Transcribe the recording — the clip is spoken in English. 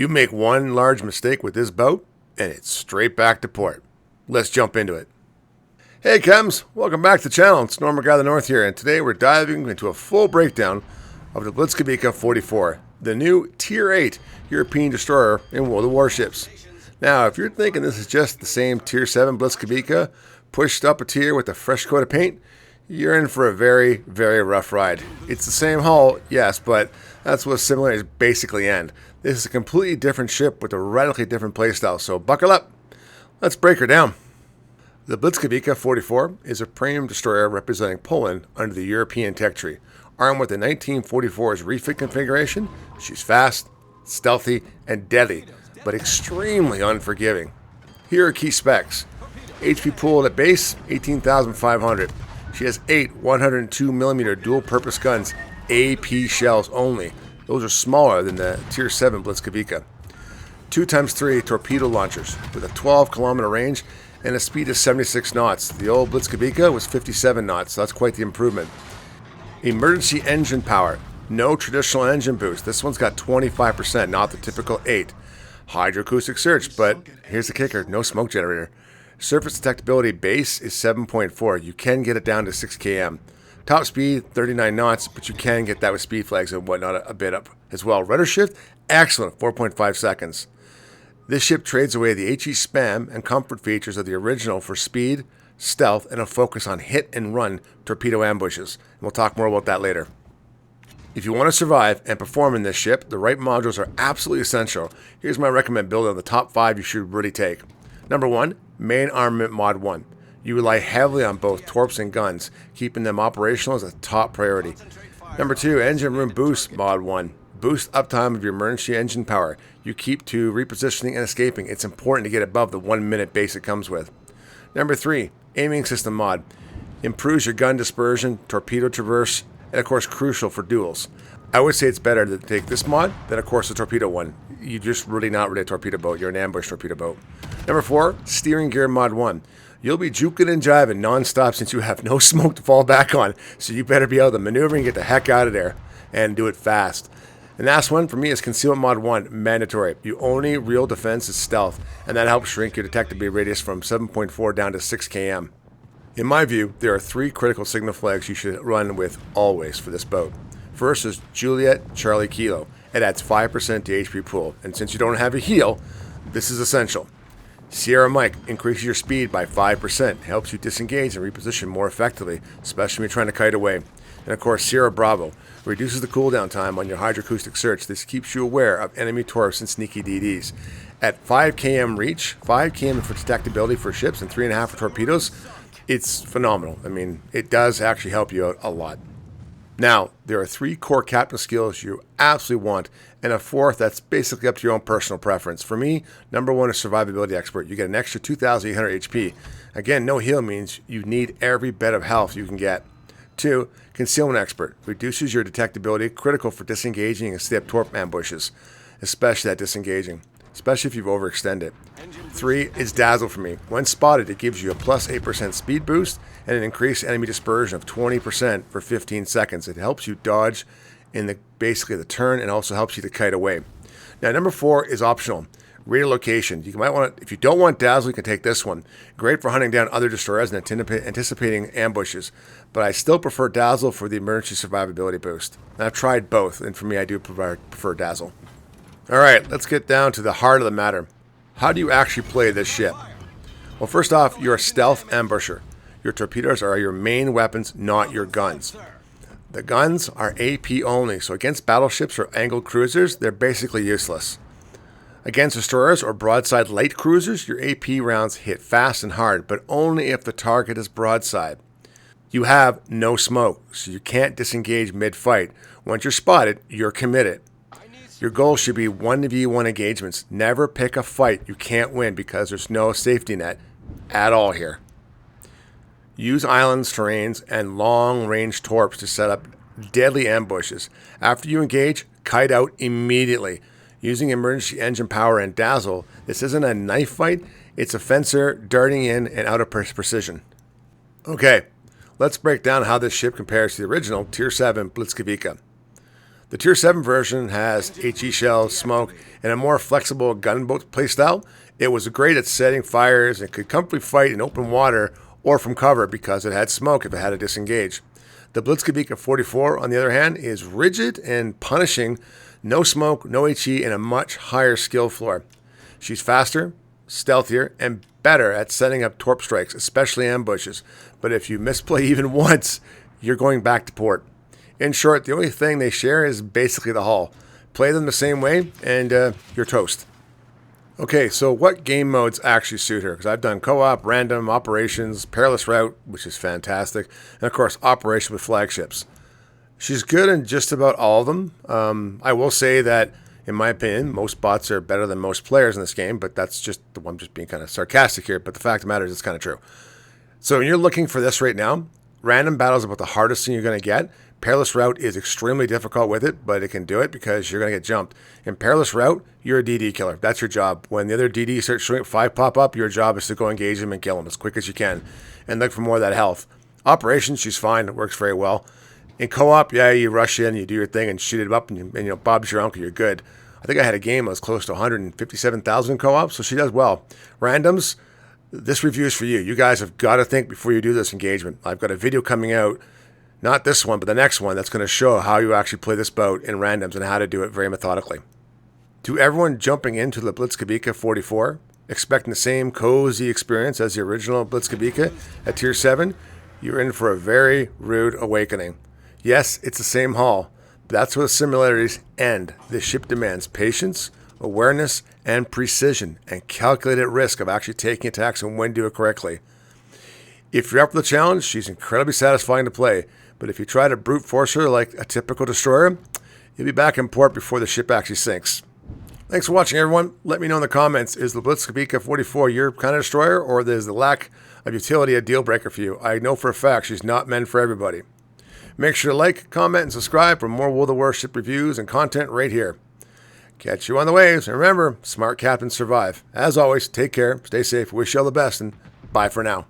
You make one large mistake with this boat, and it's straight back to port. Let's jump into it. Hey Chems, welcome back to the channel. It's NormalGuyoftheNorth here, and today we're diving into a full breakdown of the Błyskawica 44, the new Tier VIII European destroyer in World of Warships. Now, if you're thinking this is just the same Tier VII Błyskawica pushed up a tier with a fresh coat of paint, you're in for a very, very rough ride. It's the same hull, yes, but that's what similarities basically end. This is a completely different ship with a radically different playstyle, so buckle up. Let's break her down. The Błyskawica 44 is a premium destroyer representing Poland under the European tech tree. Armed with the 1944's refit configuration, she's fast, stealthy, and deadly, but extremely unforgiving. Here are key specs. HP pool at base, 18,500. She has 8 102mm dual-purpose guns, AP shells only. Those are smaller than the Tier VII Błyskawica. 2x3 torpedo launchers with a 12-kilometer range and a speed of 76 knots. The old Błyskawica was 57 knots, so that's quite the improvement. Emergency engine power. No traditional engine boost. This one's got 25%, not the typical 8. Hydroacoustic search, but here's the kicker, no smoke generator. Surface detectability base is 7.4. You can get it down to 6 km. Top speed, 39 knots, but you can get that with speed flags and whatnot a bit up as well. Rudder shift, excellent, 4.5 seconds. This ship trades away the HE spam and comfort features of the original for speed, stealth, and a focus on hit and run torpedo ambushes. And we'll talk more about that later. If you want to survive and perform in this ship, the right modules are absolutely essential. Here's my recommended build on the top 5 you should really take. Number 1, Main Armament Mod 1. You rely heavily on both torps and guns, keeping them operational is a top priority. Number 2, Engine Room Boost Mod 1. Boost uptime of your emergency engine power. You keep to repositioning and escaping. It's important to get above the 1 minute base it comes with. Number 3, Aiming System Mod. Improves your gun dispersion, torpedo traverse, and of course crucial for duels. I would say it's better to take this mod than of course the torpedo one. You're just really not really a torpedo boat, you're an ambush torpedo boat. Number 4, Steering Gear Mod 1. You'll be juking and jiving non-stop since you have no smoke to fall back on, so you better be able to maneuver and get the heck out of there, and do it fast. And last one for me is Concealment Mod 1, mandatory. Your only real defense is stealth, and that helps shrink your detectability radius from 7.4 down to 6 km. In my view, there are 3 critical signal flags you should run with always for this boat. First is Juliet Charlie Kilo. It adds 5% to HP pool, and since you don't have a heel, this is essential. Sierra Mike increases your speed by 5%, helps you disengage and reposition more effectively, especially when you're trying to kite away. And of course, Sierra Bravo reduces the cooldown time on your hydroacoustic search. This keeps you aware of enemy torps and sneaky DDs. At 5 km reach, 5 km for detectability for ships and 3.5 for torpedoes, it's phenomenal. I mean, it does actually help you out a lot. Now, there are 3 core captain skills you absolutely want, and a 4th that's basically up to your own personal preference. For me, number 1 is Survivability Expert. You get an extra 2,800 HP. Again, no heal means you need every bit of health you can get. 2, Concealment Expert. Reduces your detectability, critical for disengaging and step torp ambushes, especially that disengaging, especially if you've overextended. 3 is Dazzle for me. When spotted, it gives you a plus 8% speed boost and an increased enemy dispersion of 20% for 15 seconds. It helps you dodge in basically the turn and also helps you to kite away. Now, number 4 is optional. Radar location. You might want to, if you don't want Dazzle, you can take this one. Great for hunting down other destroyers and anticipating ambushes. But I still prefer Dazzle for the emergency survivability boost. And I've tried both, and for me, I do prefer Dazzle. Alright, let's get down to the heart of the matter. How do you actually play this ship? Well, first off, you're a stealth ambusher. Your torpedoes are your main weapons, not your guns. The guns are AP only, so against battleships or angled cruisers, they're basically useless. Against destroyers or broadside light cruisers, your AP rounds hit fast and hard, but only if the target is broadside. You have no smoke, so you can't disengage mid-fight. Once you're spotted, you're committed. Your goal should be 1v1 engagements. Never pick a fight you can't win because there's no safety net at all here. Use islands, terrains, and long-range torps to set up deadly ambushes. After you engage, kite out immediately. Using emergency engine power and Dazzle, this isn't a knife fight, it's a fencer darting in and out of precision. Okay, let's break down how this ship compares to the original Tier VII Błyskawica. The Tier 7 version has HE shells, smoke, and a more flexible gunboat playstyle. It was great at setting fires and could comfortably fight in open water or from cover because it had smoke if it had to disengage. The Błyskawica 44, on the other hand, is rigid and punishing, no smoke, no HE, and a much higher skill floor. She's faster, stealthier, and better at setting up torp strikes, especially ambushes. But if you misplay even once, you're going back to port. In short, the only thing they share is basically the hull. Play them the same way, and you're toast. Okay, so what game modes actually suit her? Because I've done co-op, random, operations, perilous route, which is fantastic, and of course, operation with flagships. She's good in just about all of them. I will say that, in my opinion, most bots are better than most players in this game, but that's just, I'm just being kind of sarcastic here, but the fact of the matter is it's kind of true. So when you're looking for this right now, random battle is about the hardest thing you're going to get. Perilous route is extremely difficult with it, but it can do it because you're going to get jumped. In perilous route, you're a DD killer. That's your job. When the other DD starts showing 5 pop up, your job is to go engage them and kill them as quick as you can and look for more of that health. Operations, she's fine. It works very well. In co-op, yeah, you rush in, you do your thing and shoot it up, and you know, Bob's your uncle, you're good. I think I had a game that was close to 157,000 co-op, so she does well. Randoms, this review is for you. You guys have got to think before you do this engagement. I've got a video coming out, not this one, but the next one, that's going to show how you actually play this boat in randoms and how to do it very methodically. To everyone jumping into the Błyskawica 44, expecting the same cozy experience as the original Błyskawica at Tier 7, you're in for a very rude awakening. Yes, it's the same hull, but that's where the similarities end. This ship demands patience, awareness, and precision, and calculated risk of actually taking attacks and when to do it correctly. If you're up for the challenge, she's incredibly satisfying to play, but if you try to brute force her like a typical destroyer, you'll be back in port before the ship actually sinks. Thanks for watching, everyone. Let me know in the comments, is the Błyskawica 44 your kind of destroyer, or is the lack of utility a deal breaker for you? I know for a fact she's not meant for everybody. Make sure to like, comment, and subscribe for more World of Warship reviews and content right here. Catch you on the waves, and remember, smart captains survive. As always, take care, stay safe, wish you all the best, and bye for now.